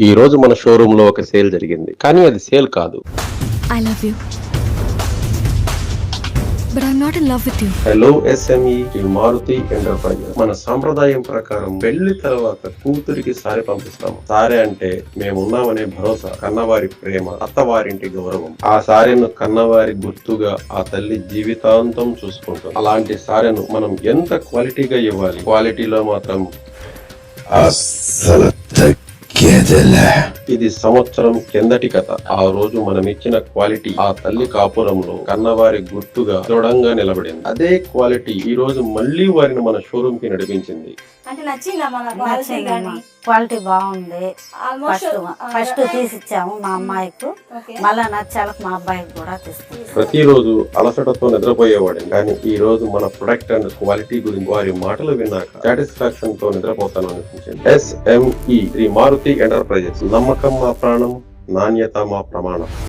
ఈ రోజు మన షోరూమ్ లో ఒక సేల్ జరిగింది, కానీ అది సేల్ కాదు. I love you. But I'm not in love with you. Hello SME Maruti enterprises. మన సాంప్రదాయం ప్రకారం పెళ్లి తర్వాత కూతురికి సారి పంపిస్తాము. సారే అంటే మేమున్నామనే భరోసా, కన్నవారి ప్రేమ, అత్తవారింటి గౌరవం. ఆ సారెను కన్నవారి గుర్తుగా ఆ తల్లి జీవితాంతం చూసుకుంటుంది. అలాంటి సారెను మనం ఎంత క్వాలిటీగా ఇవ్వాలి. క్వాలిటీలో మాత్రం ఇది సంవత్సరం కిందటి కథ. ఆ రోజు మనం ఇచ్చిన క్వాలిటీ ఆ తల్లి కాపురంలో కన్నవారి గుర్తుగా దృఢంగా నిలబడింది. అదే క్వాలిటీ ఈ రోజు మళ్ళీ వారిని మన షోరూమ్ కి నడిపించింది. అంటే నచ్చిందా మన క్వాలిటీ గాని? క్వాలిటీ బాగుంది. ఫస్ట్ తీసిచ్చాము మా అమ్మాయికి, మళ్ళా నచ్చాలకు మా అబ్బాయికి కూడా తీసుకుంటాం. ప్రతిరోజు అలసటతో నిద్రపోయేవాడు, కానీ ఈ రోజు మన ప్రొడక్ట్ అండ్ క్వాలిటీ గురించి వారి మాటలు విన్నాక సాటిస్ఫాక్షన్ తో నిద్రపోతాను అనిపించింది. SME Shri Maruti enterprises. నమ్మకం మా ప్రాణం, నాణ్యత మా ప్రమాణం.